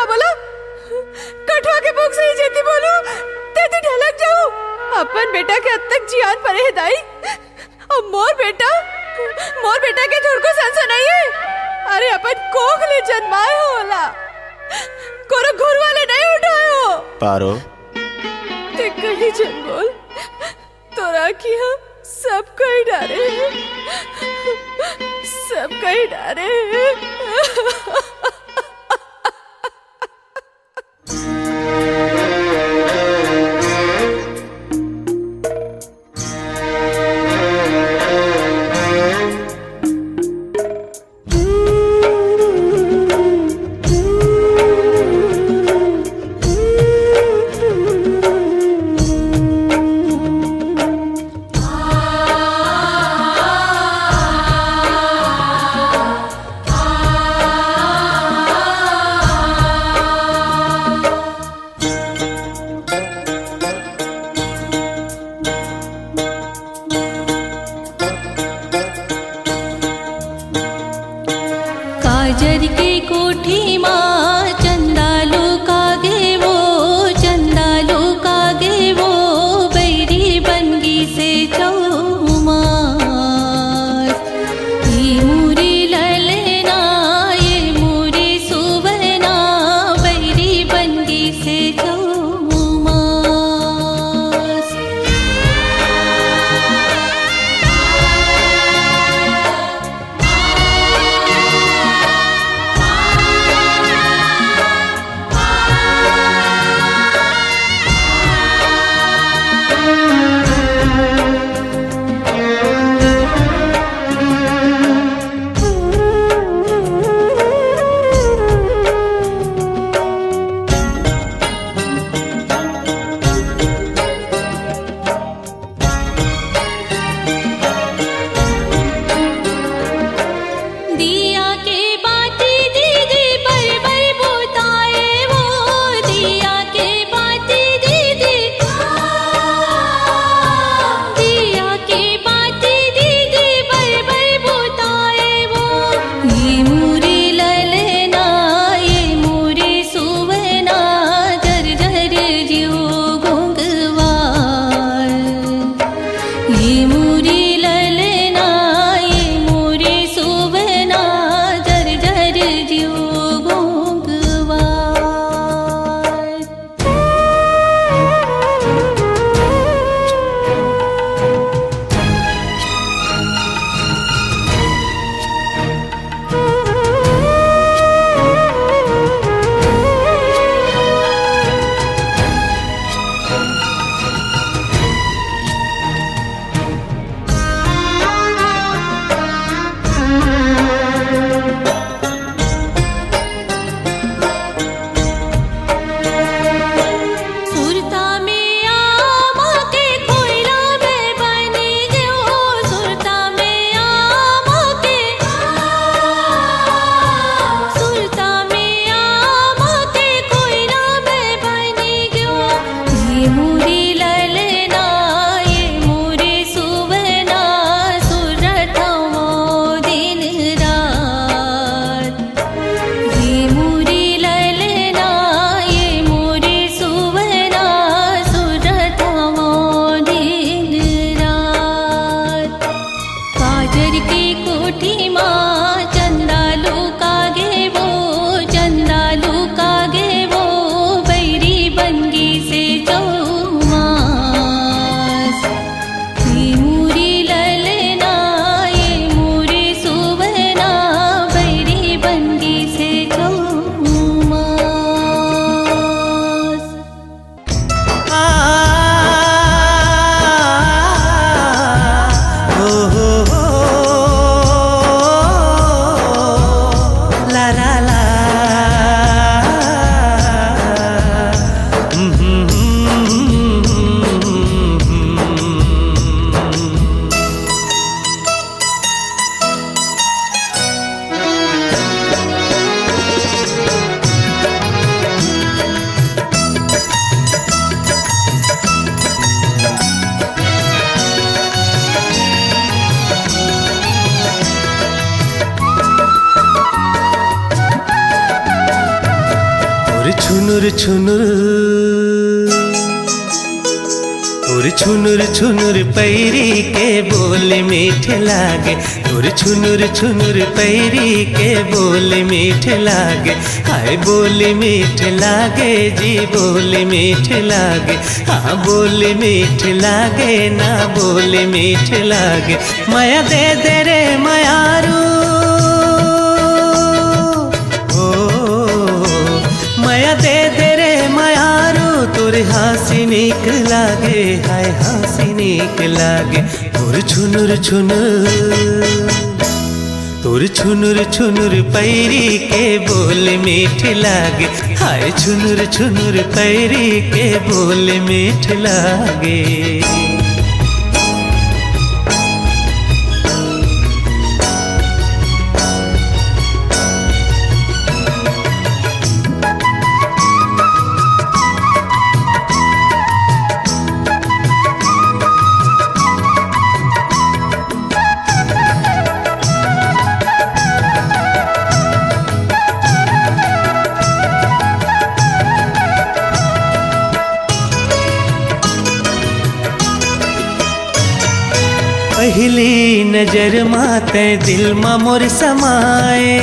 ना बोला कठवा के भूख से ही जेती बोलू तेती ढलक जाऊं अपन बेटा के हद तक जियान परे है दाई। अब मोर बेटा के थोड़ को संसा नहीं है। अरे अपन कोख ले जन्माए हो वाला कोरो घुर वाले नहीं उठाए हो पारो ते कहीं जन बोल तोरा की हम सब कहीं डारे सब कहीं डारे काजर के कोठी माँ चंदालो का गे वो बैरी बनगी से चौमास ये मुरी ललना ये मुरी सुवना बैरी बनगी से चौमास। दिया के बाती दीदी पर बुताए वो दिया के बाती दीदी दिया के बाती दीदी पर बुताए वो ये मुरी ललना ये मुरी सुवना जर जर जीव घोंगवार ये मुरी ललना ये मुरी सुवना जर जर जीव घोंगवार। छुनुर छुनुर तोर छुनुर छुनुर पैरी के बोल मीठ लागे, तोर छुनुर छुनुर पैरी के बोल मीठ लागे, हाय बोल मीठ लागे जी बोल मीठ लागे, हाँ बोल मीठ लागे ना बोल मीठ लागे। माया दे दे रे मायारू माया दे दे रे मायारू, तोर हंसी नीक लागे, हाय हंसी नीक लागे। तोर छुनुर छुनुर तोर छुनुर छुनुर पैरी के बोल मीठ लागे, हाय छुनुर छुनुर पैरी के बोल मीठ लागे। पहली नजर माते दिल मा मोर समाए,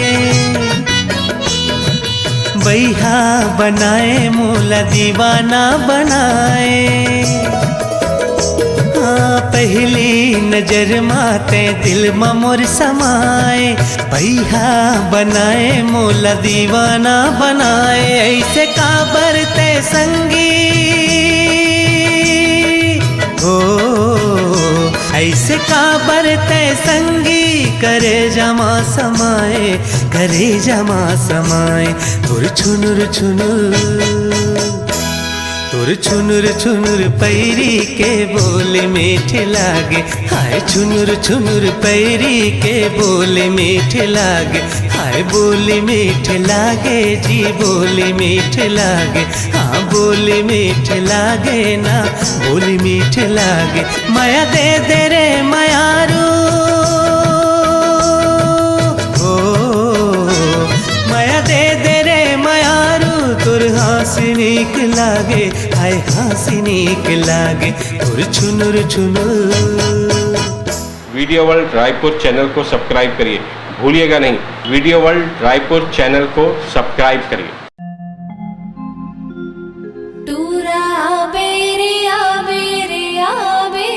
बैहा बनाए मोला दीवाना बनाए। हाँ पहली नजर माते दिल मा मोर समाए, बैहा बनाए मोला दीवाना बनाए। ऐसे काबर ते संगी हो, ऐसे काबर ते संगी करे जमा समाए, करे जमा समाए। तोर छुनुर छुनुर तोर छुनुर छुनुर पैरी के बोल मीठ लागे, हाय छुनुर छुनुर पैरी के बोल मीठ लागे, हाय बोल मीठ लागे जी बोल मीठ लागे, हाँ बोल मीठ लागे ना बोल मीठ लागे। माया दे दे रे मायारू माया दे दे रे मायारू, तोर हंसी नीक लागे, हाय हंसी नीक लागे। तोर छुनुर छुनुर। वीडियो वर्ल्ड रायपुर चैनल को सब्सक्राइब करिए, भूलिएगा नहीं, वीडियो वर्ल्ड रायपुर चैनल को सब्सक्राइब करिए। टूरा आबे रे आबे रे आबे,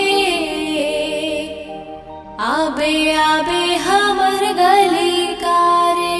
आबे आबे हमर गली का रे।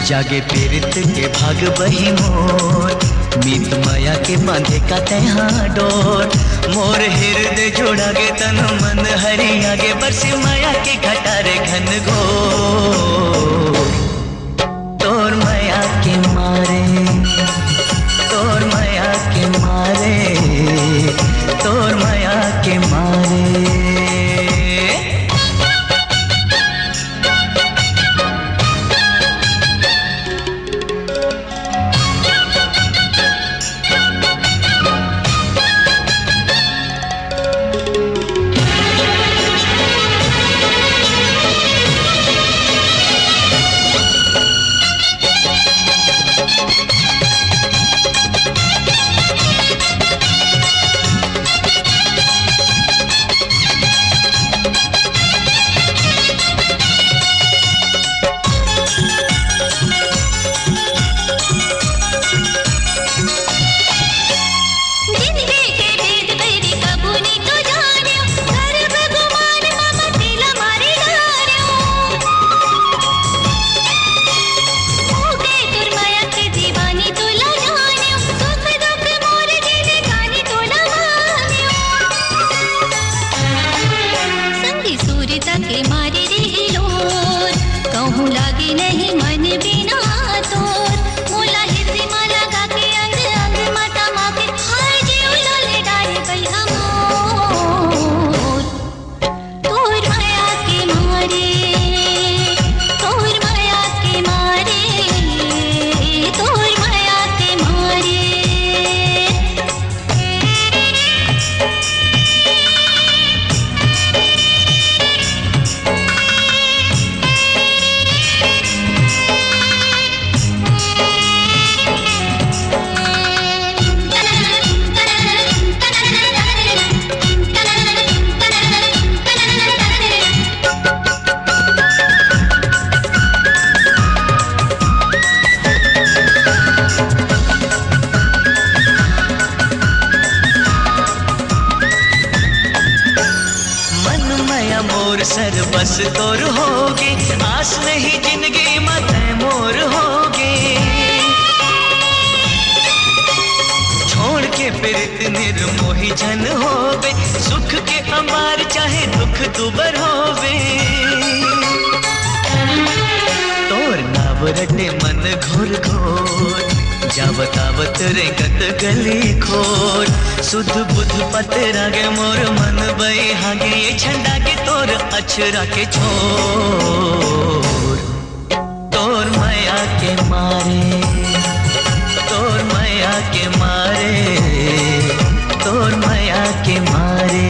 जागे पीरित के भाग बही मोर, मीत माया के बांधे का तहा डोर। मोर हृदय जोड़ा गे तन मन हरि आगे, बरसे माया के घटारे घन घोर। तोर माया के मारे, तोर माया के मारे, तोर माया के मारे। बस तोर होगे, आस नहीं जिंदगी मत मोर होगे। छोड़ के प्रीत निर्मोही जन होवे, सुख के अंबार चाहे दुख दुबर होवे। तोर नाव रटे मन घोर घोर, जावत आवत रेंगत गली खोर। सुध बुध पतरा गे मोर मन बई हागे, ये झंडा के तोर अछरा के छोर। तोर माया के मारे, तोर माया के मारे, तोर माया के मारे।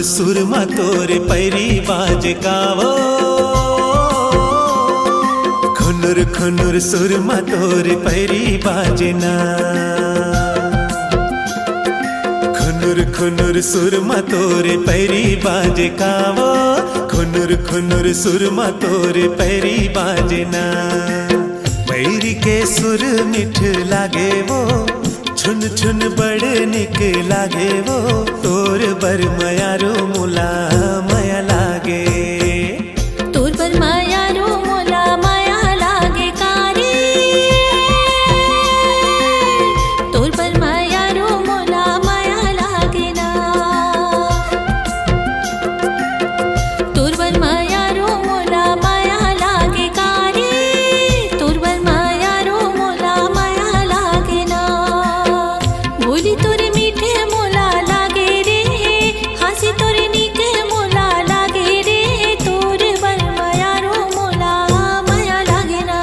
सुरमा तोरे पैरी बाज गावो, खुनुर खुनुर सुरमा तोरे पैरी बाजना। खुनुर खुनुर सुरमा तोरे पैरी बाज गावो, खुनुर खुनुर सुरमा तोरे पैरी बाजना। पैरी के सुर मिठ लागे वो, छुन छुन बड़ निक लागे वो। तोर बर मयारो मुला माया लागे, तोर पर माया रो मोला माया लागे कारी। तोर पर माया रो मोला माया लागे ना, तोर पर माया रो मोला माया लागे कारी। तोर पर माया रो मोला माया लागे ना, बोली तोरे मीठे मोला लागे रे, हंसी तोरे नीके मोला लागे रे। तोर बर माया रो मोला माया लागे ना।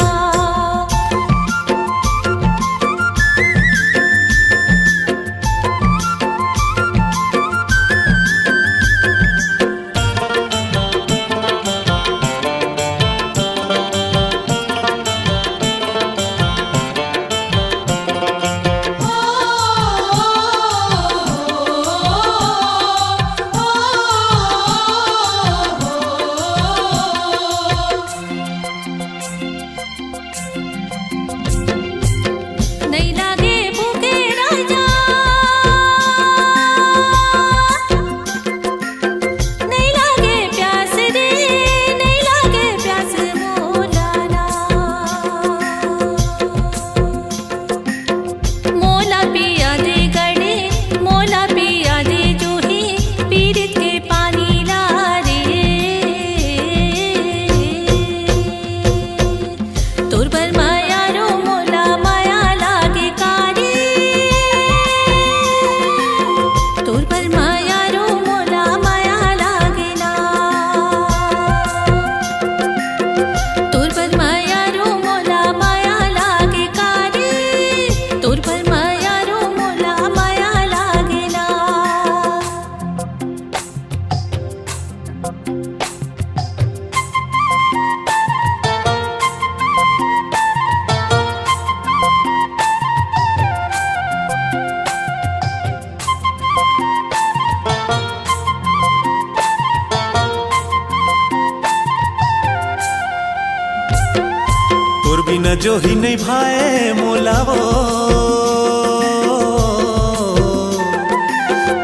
जो ही नहीं भाए मोलावो,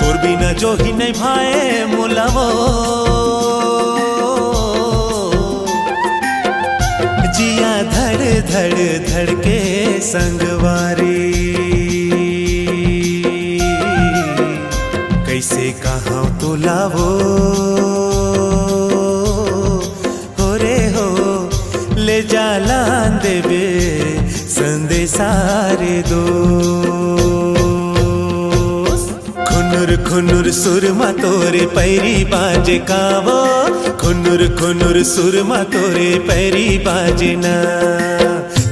तोर बिना जो ही नहीं भाए मोलावो, जिया धड़ धड़ धड़ के संगवारी, कैसे कहाँ तो लावो हो रे हो, ले जाला देवे संदेशारे दो। खुनुर खुनुर सुरमा तोरे पैरी बाजे कावो, खुनुर खुनुर सुरमा तोरे पैरी बाजे ना,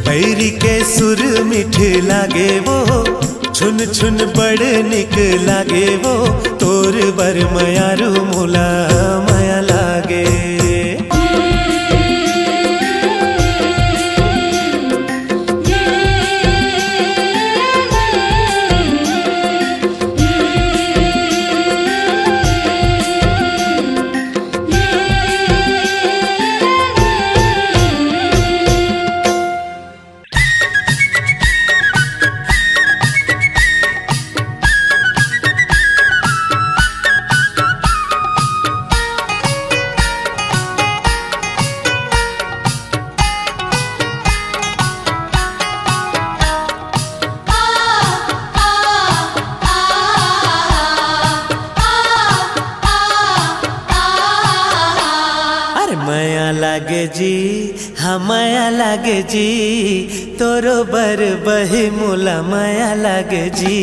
पैरी के सुर मीठे लागे वो, छुन छुन बड़ निक लागे वो, तोर बर मयारू मोला माया लागे। माया लागे जी, हाँ माया लागे जी, तोरो बर बही मोला माया लागे जी।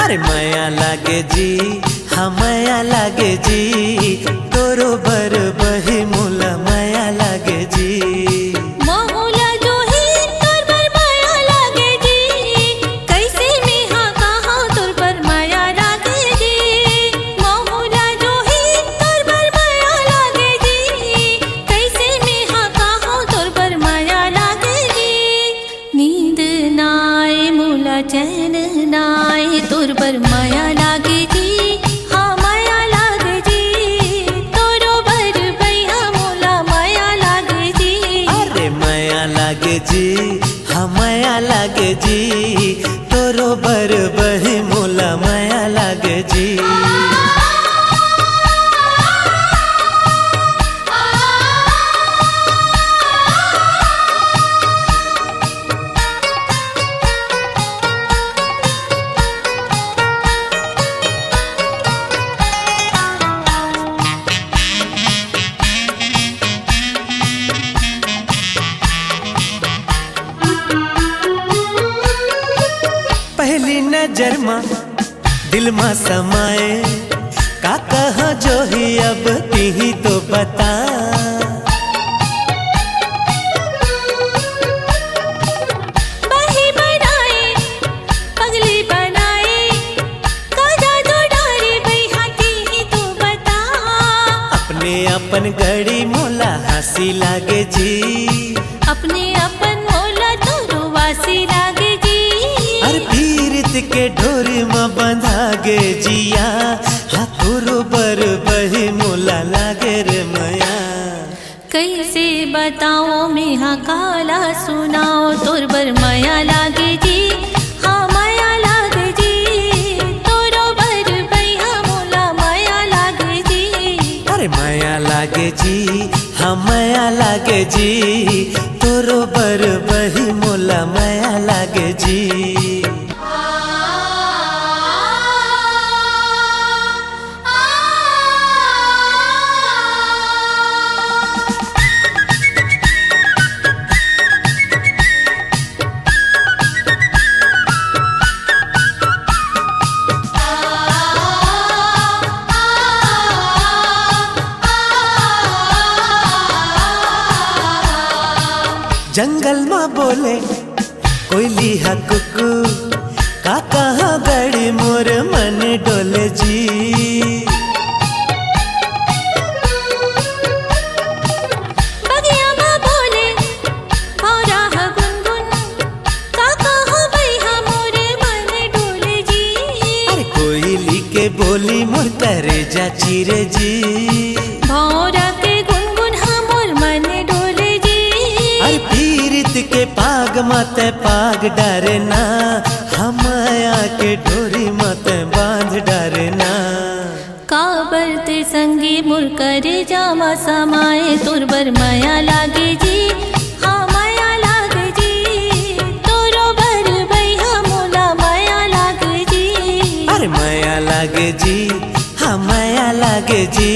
अरे माया लागे जी, हाँ माया लागे जी, तोरो बर बही मोला माया लागे जी। मोला जो ही तोर पर माया लागे जी, कैसे में हाँ कहाँ तोर पर माया लागे जी। मोला जो ही तोर पर माया लागे जी, कैसे में हाँ कहाँ तोर पर माया लागे जी। नींद नाए मोला चैन नाए, तोर पर माया लागे जी, हाँ माया लागे जी, तोरो बर भैया मोला माया लागे जी। अरे माया लागे जी, हाँ माया लागे जी, तोरो बर बही मोला माया लागे जी। पहली नजर मा दिल मा समाए, का कहा जो ही अब ही तो बता। बही बनाए पगली बनाए, काजा जो डारे भैया ही तो बता। अपने अपन घड़ी मोला हंसी लागे जी, अपने अपन मोला तो वासी लागे जी। अरे पीरित के ढोर में बंधागे जिया, हाथों बर बही मोला लागे रे माया। कैसे बताओ मैं हाँ काला सुनाओ, तोर बर माया लागे जी, हाँ माया लागे जी, तोरो बर भैया मोला माया लागे जी। अरे माया लागे जी, हाँ माया लागे जी, तोरो बर बही मोला माया लागे जी। जंगल में बोले कोयली हा कुकू, का कहाँ गड़ी मोर मन डोले जी। बगिया में बोले भौरा हा गुनगुन, का कहाँ भैया मोर मन डोले जी। अरे कोयली के बोली मोर करे जा चिरे जी। भौरा के गुनगुन हा पाग मत पाग डरना, हमया के डोरी मत बांध डरना। काबर ते संगी मुर करे जामा समाए तुरबर माया लागे जी, हाँ माया लागे जी। तोरो भर भैया मोला माया लागे जी। अरे माया लागे जी, हाँ माया लागे जी।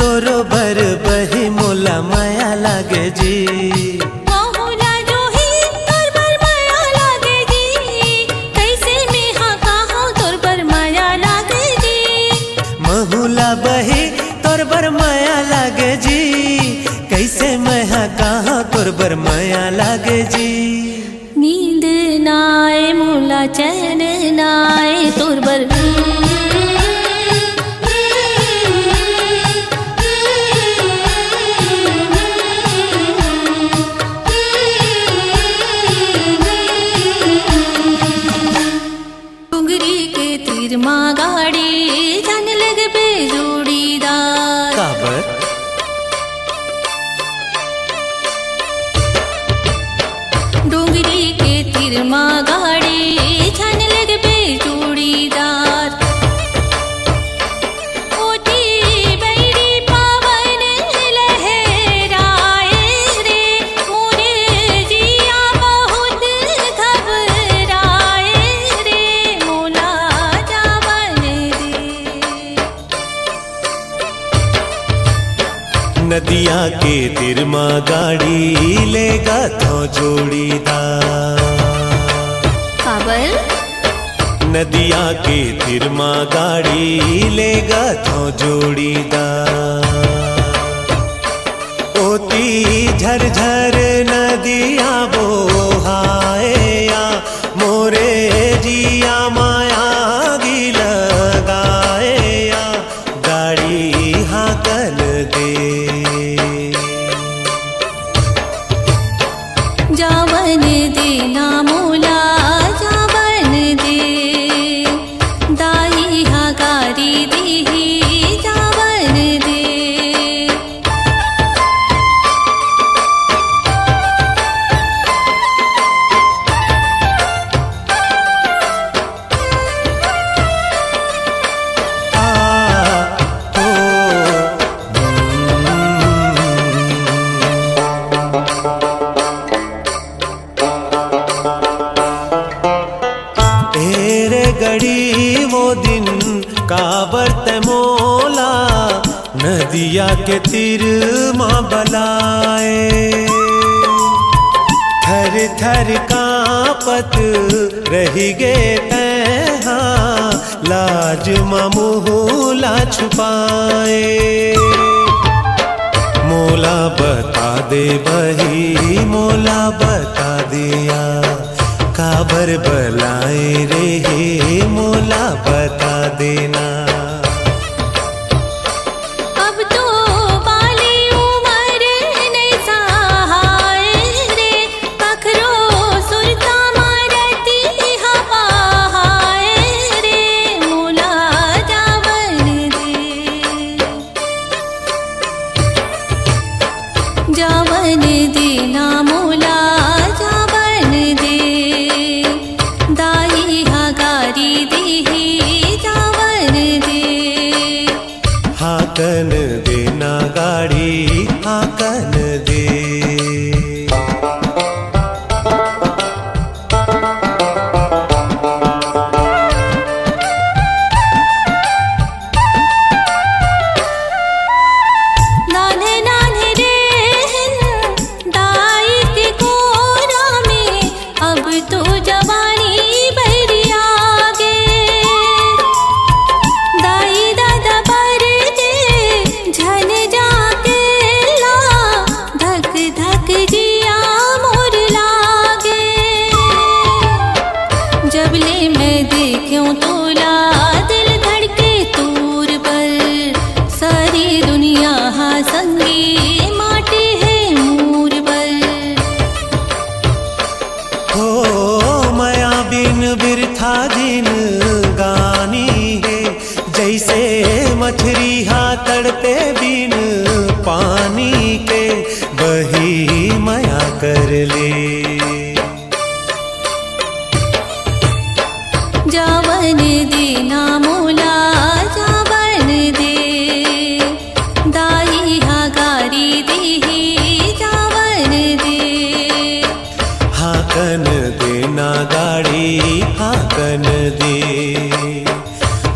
तोरो भर बही मोला माया लागे जी। महुला जो ही तुरबर माया लागे जी, कैसे में हाँ कहो तुरबर माया लागे जी। महुला बही तोर बर माया लागे जी, कैसे मैं कहाँ तोर बर माया लागे जी। नींद नाए मोला चैन नाए तुरबर डुंगरी के तीर माँ गाड़ी जान लग पे जोड़ीदार। काबर डोंगरी के तीर माँ गाड़ी छन लग पे जोड़ीदार। ओटी बैरी पावन लहराए रे, मोरे जिया बहुत घबराए रे, मोला जावन दे। नदिया के तिरमा गाड़ी लेगा तो जोड़ीदार। काबर नदिया के तिरमा गाड़ी लेगा तो जोड़ीदार। ओती झरझर नदिया बोहाए या, मोरे जिया माया गी लगाए या, गाड़ी हाकल दे। जावन देना मोला जावन दे, दाई हगारी देही जावन दे। गड़ी वो दिन काबर ते मोला, नदिया के तीर माँ बलाए। थर थर कांपत रही गे तैहा, लाज माँ मुहला छुपाए। मोला बता दे बही मोला बता दिया, काबर बलाए रे हे मोला बता देना। अब तो बाली उमर नहीं सहाय रे, पखरो सुरता मारती हवाए रे, मोला जावन दे। जावन देना मोला जावन दे, दाई हगारी देही जावन दे। हाकन देना गाड़ी हाकन दे। नाने नाने रेहन दाई के कोरा में, अब तो जवानी भरी आगे। दाई दादा पर दे झन जाके ला, धक धक जिया मोर लागे। जबले मैं देखूं तोला दिल धड़के तूर पर, सारी दुनिया हाँ संगी माटी है मूर पर। हो माया बिन बिरथा जिन गानी है, जैसे मछरी हा तड़पे बिन पानी के, बही माया कर ले। हाकन देना गाड़ी हाकन दे,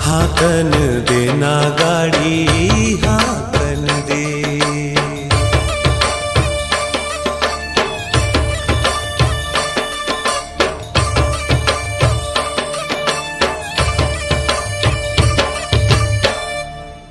हाकन देना गाड़ी हाकन